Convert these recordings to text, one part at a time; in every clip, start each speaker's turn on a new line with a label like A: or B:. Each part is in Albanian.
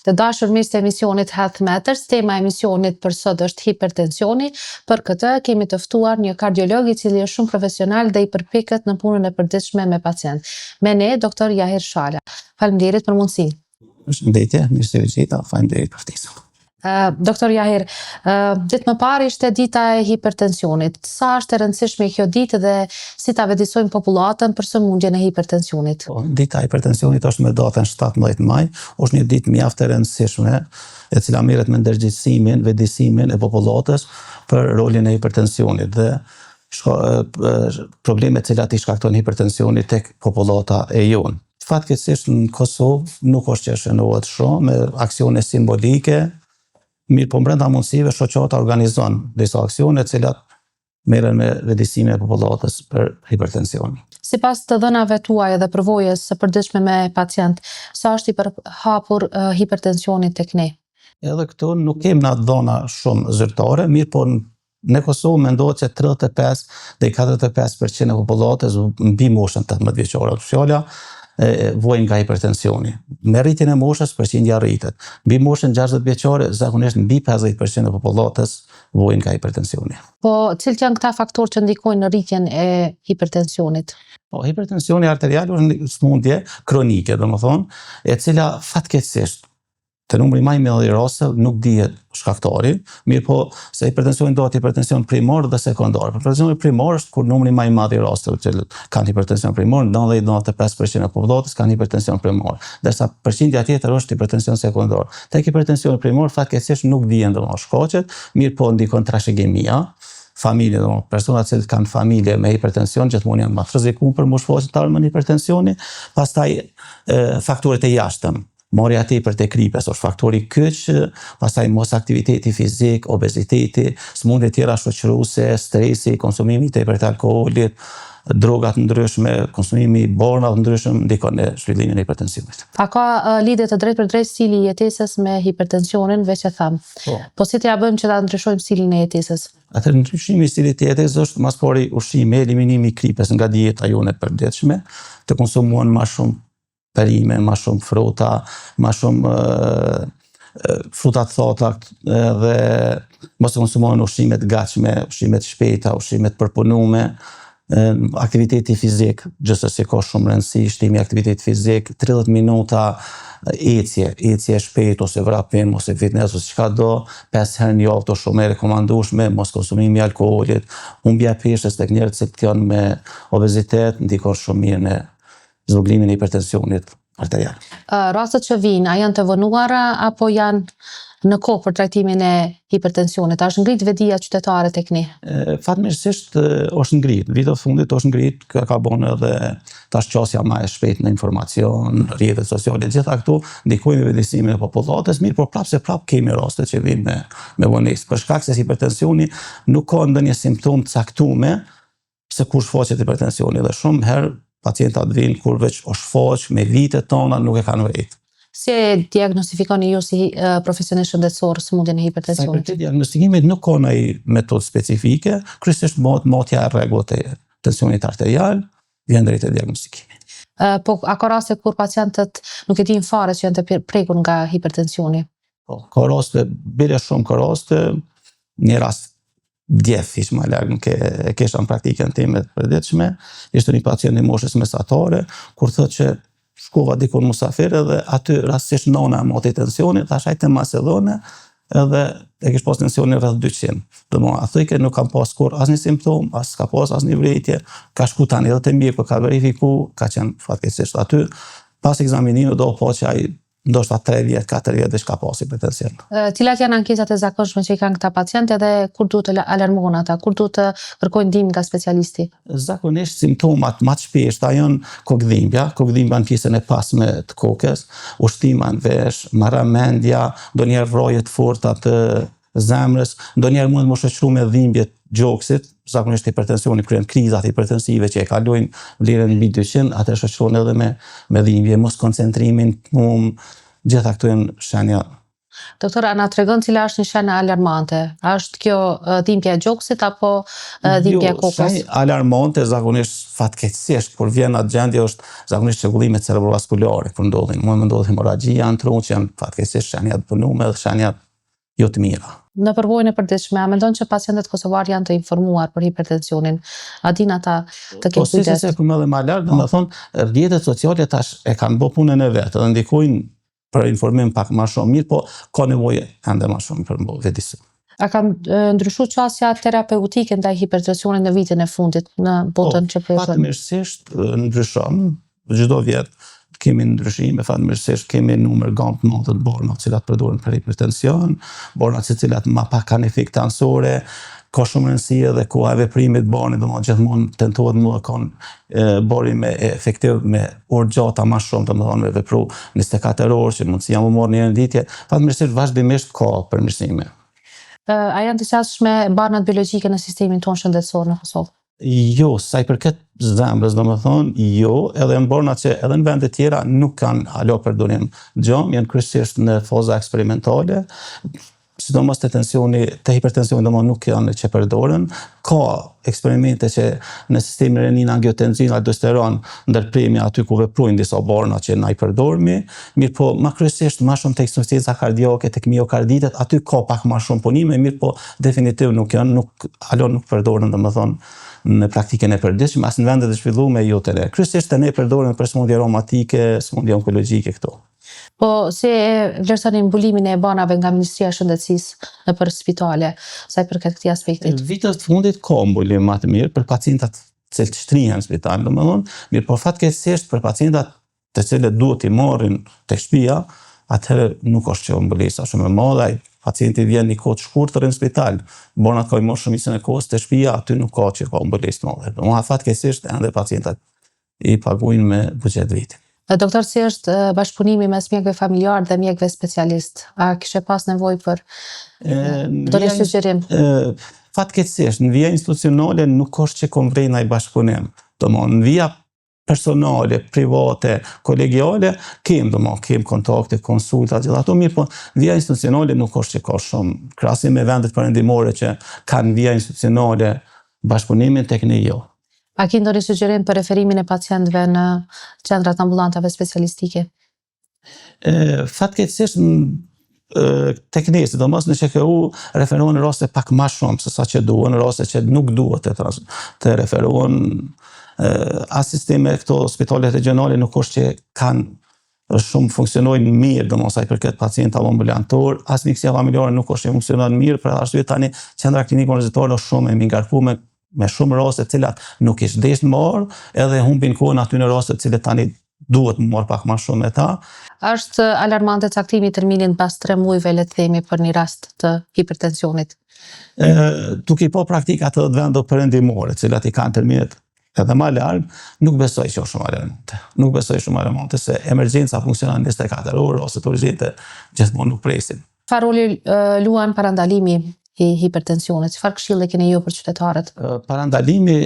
A: Të dashur miq të emisionit Health Matters, tema e emisionit për sot është hipertensioni. Për këtë kemi të ftuar një kardiolog i cili është shumë profesional dhe i përpiqet në punën e përditshme me pacient. Me ne doktor Jahir Shala. Faleminderit për mundësinë.
B: Përshëndetje, mirë se u gjeta, faleminderit për ftesën.
A: Doktor Jahir, ditë më parë ishte dita e hipertensionit. Sa është e rëndësishme kjo ditë dhe si ta vëdësojmë popullatën për sëmundjen e hipertensionit?
B: Dita e hipertensionit është me datën 17 maj, është një ditë mjaft e rëndësishme, e cila merret me ndërgjegjësimin, vëdësimin e popullatës për rolin e hipertensionit dhe problemet që i shkaktojnë hipertensionit tek popullata e jonë. Fatkeqësisht në Kosovë nuk është që shënohet shumë me aksione simbolike. Mirë po brenda mundësive shoqata organizon disa aksione të cilat merren me vëdësime e popullatës për hipertension.
A: Sipas të dhënave tuaja dhe përvojës së përditshme me pacient, sa është i përhapur hipertensioni tek ne?
B: Edhe këtu nuk kemi na dhëna shumë zyrtare, mirë po në Kosovë mendohet se 35 deri 45% e popullatës mbi moshën 18 vjeçare. Fjala vojnë nga hipertensioni. Me rritjen e moshës përqindja rritet. Mbi moshën 60 vjeçare zakonisht mbi 50% e popullatës vojnë nga hipertensioni.
A: Po, cilët janë këta faktorë që ndikojnë në rritjen e hipertensionit?
B: Po, hipertensioni arterial është një sëmundje kronike, domethënë, e cila fatkeqësisht të numri më i madh i rasteve nuk dihet shkaktari, mirë po se hipertensioni dohet hipertension primor dhe sekondar. Hipertensioni primor është kur numri më i madh i rasteve që kanë hipertension primor, 90-95% e popullatës kanë hipertension primor, ndërsa përqindja tjetër është hipertension sekondar. Tek hipertensioni primor fatkeqësisht nuk dihen domosht shkaqet, mirë po ndikon trashëgimia. Familje, personat që kanë familje me hipertension gjithmonë janë më të rrezikuar për moshëfoqen të armën hipertensioni, pastaj faktorët e jashtëm. Marrja tepër te kripes është faktori kyç, pastaj mos aktiviteti fizik, obeziteti, sëmundje tjera shoqëruese, stresi, konsumimi i tepërt të alkoolit, drogat ndryshme, konsumimi i bornave ndryshëm ndikon në zhvillimin e hipertensionit.
A: A ka lidhje të drejtë për drejtë stili i jetesës me hipertensionin, veç e tham. Po si t'ja bëjmë që ta ndryshojmë stilin e jetesës?
B: Atëherë ndryshimi i stilit të jetesës është mas pari ushqimi, eliminimi i kripes nga dieta jone e përditshme, të konsumohen më shumë perime, më shumë fruta, më shumë fruta të thata dhe mos të konsumohen ushqime të gatshme, ushqime të shpejta, ushqime të përpunuara, aktiviteti fizik, gjithsesi ka shumë rëndësi, shtimi aktivitet fizik, 30 minuta ecje shpejt ose vrapim ose fitness ose çka do, 5 herë në javë të shumë e rekomandueshme, mos konsumimi i alkoolit, humbja e peshës tek njerëzit që janë me obezitet ndikon shumë mirë në zvogëlimin e hipertensionit arterial.
A: Rastet që vijnë, a janë të vënuara apo janë në kohë për trajtimin e hipertensionit? A është ngrit vedia qytetare tek ne?
B: Fatmirësisht është ngrit. Vitet fundit është ngrit, ka bënë edhe tash qasja më e shpejtë në informacion, rrjetet sociale, gjitha këto ndikojnë vëdësimin e popullatës, mirë, por prapë kemi raste që vijnë me vonesë. Për shkak se hipertensioni nuk ka ndonjë simptom të caktuar se kur shfaqet hipertensioni dhe shumë herë pacientat vinë kur veç o shfaq me vitet tona nuk e kanë vërejt.
A: Si e diagnostifikoni ju si profesionist shëndetësor sëmundjen e hipertensionit?
B: Sa për diagnostikimit nuk ka ndonjë metodë specifike, kryesisht matja e rregullt e tensionit arterial vjen drejt diagnostikimit.
A: Po a ka raste kur pacientët nuk e dinë fare që janë të prekur nga hipertensioni?
B: Po, ka raste, bile shumë ka raste, një rast djef ish më larg nuk e kesha në praktikën time të përditshme, ishte një pacient i moshës mesatare, kur thotë që shkova diku në musafir edhe aty rastësisht nona moti tensionin, thash hajde Macedone edhe e kish pas tensionin rreth 200. Domethënë aty që nuk kam pas kur asnjë simptom, as ka pas asnjë vërejtje, ka shku tani edhe te mjeku ka verifiku, ka qenë fatkeqësisht aty, pas ekzaminimit do pa që ai ndoshta 3 vjet, 4 vjet ka pas hipertension.
A: Cilat janë ankesat e zakonshme që i kanë këta pacientë dhe kur duhet të alarmohen ata, kur duhet të kërkojnë ndihmë nga specialisti?
B: Zakonisht simptomat më të shpeshta janë kokëdhimbja në pjesën e pasme të kokës, ushtima në vesh, marramendja, ndonjëherë vrojë të forta të zemrës, ndonjëherë mund të mos shoqërohet me dhimbje të gjoksit, zakonisht hipertensioni kryen krizat hipertensive që e kalojnë vlerën mbi 200, atë shoqërohen edhe me dhimbje, mos koncentrimin, gjitha këto janë shenja
A: Doktor, a na tregon cila është një shenjë alarmante? A është kjo dhimbja e gjoksit apo dhimbja e kokës?
B: Shenjë alarmante zakonisht fatkeqësisht kur vjen atë gjendje është zakonisht çrregullime cerebrovaskulare kur ndodhin. Mund të ndodhë hemorragjia në trunë që janë fatkeqësisht shenjat punume dhe shenjat jo të mira.
A: Në përvojën e përditshme, a mendon që pacientët kosovar janë të informuar për hipertensionin? A din ata të kenë kujdes?
B: Se kur më dhe më lartë, do të thonë, rrjetet sociale tash e kanë bë punën e vet, dhe ndikojnë për informim pak më shumë mirë, po ka nevojë ende më shumë për vetësi.
A: A ka ndryshuar çësia terapeutike ndaj hipertensionit në vitin e fundit në botën që po jetojmë?
B: Fatmirësisht ndryshon çdo vit. Kemi ndryshime, fatmirësisht kemi numër gamë të madhe të borna të cilat përdoren për hipertension, borna të cilat më pak kanë efekte anësore, ka shumë rëndësi edhe koha e veprimit bornit, domethënë gjithmonë tentohet më kanë bori me efektiv me orë gjata më shumë, domethënë me vepru 24 orë, që mundësia më morë një ditje, fatmirësisht vazhdimisht ka përmirësime.
A: A janë të qasshme barnat biologjike në sistemin tonë shëndetësor në Kosovë?
B: Jo, sa i përket zemrës, do më thonë, jo, edhe në borna që edhe në vendet tjera nuk kanë alo përdorim gjom, janë kryesisht në faza eksperimentale, sidomos të hipertensioni do më nuk janë që përdoren. Ka eksperimente që në sistemin renin, angiotenzin, aldosteron, ndërpremi aty ku veprojnë disa borna që na i përdormi, mirë po ma kryesisht ma shumë të insuficienca kardiake, të miokarditet, aty ka pak ma shumë punime, mirë po definitiv nuk janë, alo nuk përdoren, do më thonë, në praktikën e përditshme, as në vendet e zhvilluara jo të ne. Kryesisht të ne përdoren për smundje aromatike, smundje onkologjike këto.
A: Po si e vlerësoni mbulimin e banave nga Ministria e Shëndetësisë nëpër spitale, sa i përket këtij aspektit?
B: Vitet të fundit ka mbulim më të mirë për pacientat që shtrihen në spital, domethënë, mirë po fatkeqësisht për pacientat të cilët duhet i marrin tek shtëpia, atëherë nuk është që mbulesa shumë e madhe. Pacienti vjen një kohë të shkurtër në spital, bornat ka i morë shumicën e kohës të shtëpia, aty nuk ka që ka mbulesë të madhe. Domethënë fatkeqësisht ende pacientat i paguajnë me buxhet viti.
A: Doktor, si është bashkëpunimi mes mjekëve familjar dhe mjekëve specialist? A kishe pas nevojë për do një sugjerim?
B: Fatkeqësisht, në vija institucionale nuk është që konvrej ndaj bashkëpunim. Domethënë, në vija personale, private, kolegiale, kem kontakte, konsulta, gjithë ato mirë, po në vija institucionale nuk është që ka shumë. Krahasim me vendet perëndimore që kanë vija institucionale bashkëpunimin tek ne jo.
A: A ki ndonjë sugjerim për referimin e pacientëve në qendrat ambulantave specialistike?
B: Fatkeqësisht tek ne, sidomos në QKU referohen në raste pak më shumë se sa që duhen, në raste që nuk duhet të referohen. As sisteme këto spitalet regionale nuk është që kanë shumë funksionojnë mirë, domos sa i përket pacientave ambulantor, as mjekësia familjare nuk është që funksionon mirë, për arsye tani qendra klinike universitare është shumë e mingarkuar me shumë raste të cilat nuk ish desh marr, edhe humbin kohën aty në raste të cilat tani duhet më marr pak më shumë me ta.
A: Është alarmante caktimi i terminit pas 3 muajve, le të themi, për një rast të hipertensionit?
B: Duke po praktikat të vendeve perëndimore, të cilat i kanë terminet edhe më larg, nuk besoj që është shumë alarmante. Nuk besoj shumë alarmante se emergjenca funksionon 24 orë ose të urgjente gjithmonë nuk presin.
A: Çfarë roli luan parandalimi i hipertensionit? Çfarë këshille keni ju për qytetarët?
B: Parandalimi,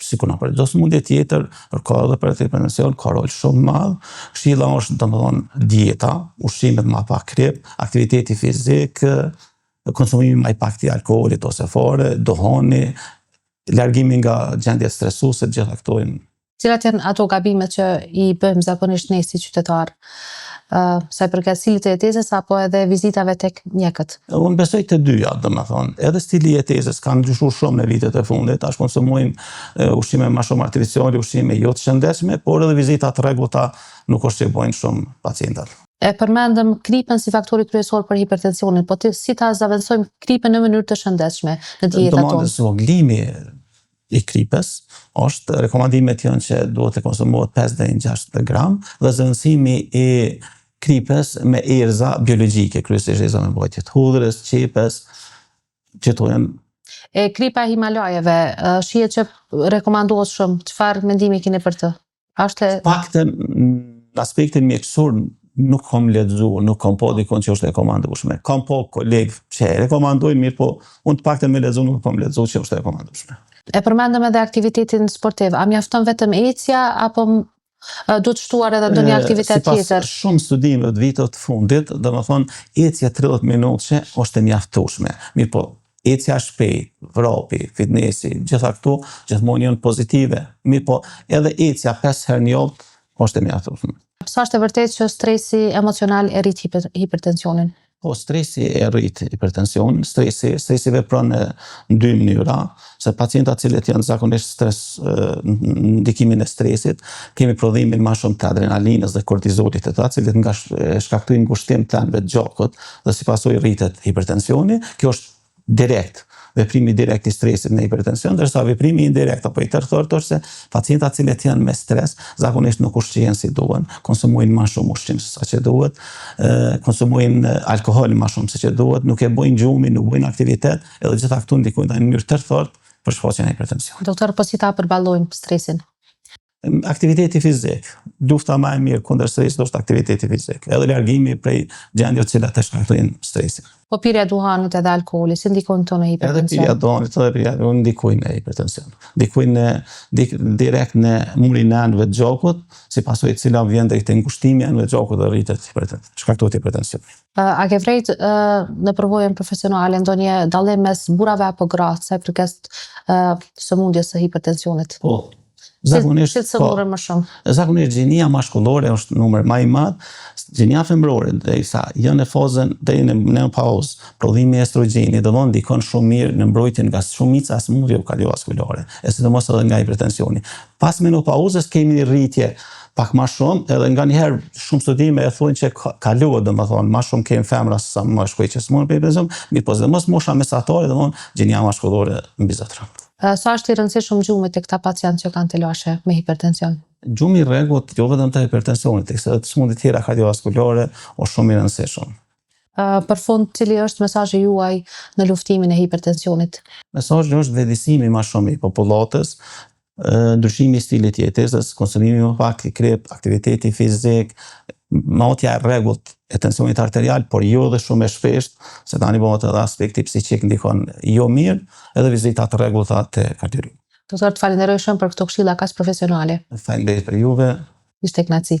B: sikur për çdo sëmundje tjetër, ka edhe për hipertension, ka rol shumë madh. Këshilla është domethënë dieta, ushqimet më pak krip, aktiviteti fizik, konsumimi më i pak të alkoolit ose fare, dohani, largimi nga gjendjet stresuese, gjitha këto janë.
A: Cilat janë ato gabimet që i bëjmë zakonisht ne si qytetar? Sa i përket stilit të jetesës apo edhe vizitave tek mjekët?
B: Unë besoj të dyja, domethënë. Edhe stili i jetesës ka ndryshuar shumë në vitet e fundit, tash konsumojmë ushqime më shumë artificiale, ushqime jo të shëndetshme, por edhe vizita të rregullta nuk është që bojnë shumë pacientat.
A: E përmendëm kripën si faktori kryesor për hipertensionin, po si ta zaventësojmë kripën në mënyrë të shëndetshme në dietat tonë?
B: Domethënë zvoglimi i kripës është rekomandimet janë që duhet të konsumohet 5 deri në 6 gram dhe zëvendësimi i kripës me erëza biologjike, kryesisht erëza me mbajtje të hudhrës, qepës, që to janë.
A: Kripa e Himalajeve, shihet që rekomandohet shumë. Çfarë mendimi keni për të?
B: Paktën në aspektin mjekësor nuk kam lexuar, nuk kam po dikon që është rekomandueshme. Kam po kolegë që rekomandojnë mirë, po unë të paktën me lexuar nuk kam lexuar që është rekomandueshme.
A: E përmendëm edhe aktivitetin sportiv. A mjafton vetëm ecja apo Duhet shtuar edhe ndonjë aktivitet tjetër?
B: Sipas shumë studimeve të viteve të fundit, domethënë ecja 30 minutë është e mjaftueshme. Mirë po, ecja shpejt, vrapi, fitnessi, gjitha këtu gjithmonë janë pozitive. Mirë po, edhe ecja 5 herë në javë është e mjaftueshme.
A: Sa është e vërtetë që stresi emocional e rrit hipertensionin?
B: Po, stresi e rrit hipertensionin, stresi vepron në dy mënyra, se pacientat cilët janë zakonisht ndikimin e stresit, kemi prodhimin më shumë të adrenalinës dhe kortizolit të ta, cilët nga shkaktojnë ngushtim të anëve të gjakut dhe si pasojë rritet hipertensioni. Kjo është direkt, veprimi direkt i stresit në hipertension, ndërsa veprimi indirekt apo i tërthort është se pacientat cilët janë me stres zakonisht nuk ushqihen si duhen, konsumojnë më shumë ushqim se sa që duhet, konsumojnë alkool më shumë se që duhet, nuk e bojnë gjumin, nuk bojnë aktivitet, edhe gjitha këtu ndikojnë në mënyrë tërthort për shfaqjen e hipertensionit.
A: Doktor, po si ta përballojmë stresin?
B: Aktiviteti fizik. Lufta më e mirë kundër stresit është aktiviteti fizik. Edhe largimi prej gjendjeve të cilat e shkaktojnë stresin.
A: Po pirja e duhanit edhe alkooli, si ndikojnë këto në
B: Edhe
A: hipertension?
B: pirja e duhanit edhe pirja ndikojnë në hipertension. Ndikojnë direkt në murin e anëve të gjakut, si pasojë e cila vjen drejt ngushtimi i anëve të gjakut dhe rritet shkaktohet hipertensioni.
A: A ke vrejt në përvojën profesionale ndonjë dallim mes burrave apo grave sa i përket sëmundjes së hipertensionit?
B: Po. Zakonisht,
A: Si të sëmurën më shumë?
B: Zakonisht gjenia mashkullore është numër më i madh. Gjenia femërore, derisa janë në fazën deri në menopauzë, prodhimi i estrogenit do të ndikon shumë mirë në mbrojtjen nga shumica e sëmundjeve kardiovaskulare, e sidomos edhe nga hipertensioni. Pas menopauzës kemi rritje pak më shumë, edhe nganjëherë shumë studime e thonë që kalohet, domethënë, më shumë kemi femra se sa më shkoj që smunden për hipertension, mirë po sidomos mosha mesatare, domethënë gjenia mashkullore mbi zatron.
A: Sa është i rëndësishëm gjumi tek këta pacientë që kanë të lashe me hipertension?
B: Gjumi i rregullt, jo vetëm të hipertensionit, teksa të sëmundjeve tjera kardiovaskulare është shumë i rëndësishëm.
A: Për fund, cili është mesazhi juaj në luftimin e hipertensionit?
B: Mesazhi është vetëdijsimi më shumë i popullatës, ndryshimi i stilit jetesës, konsumimi më pak i krip, aktiviteti fizik, matja e rregullt e tensionit arterial, por jo dhe shumë e shpesht, se tani bëhet edhe aspekti psiqik ndikon jo mirë, edhe vizita të rregullta te kardiologu.
A: Doktor, të falenderoj shumë për këto këshilla kaq profesionale.
B: Faleminderit për juve.
A: Ishte kënaqësi.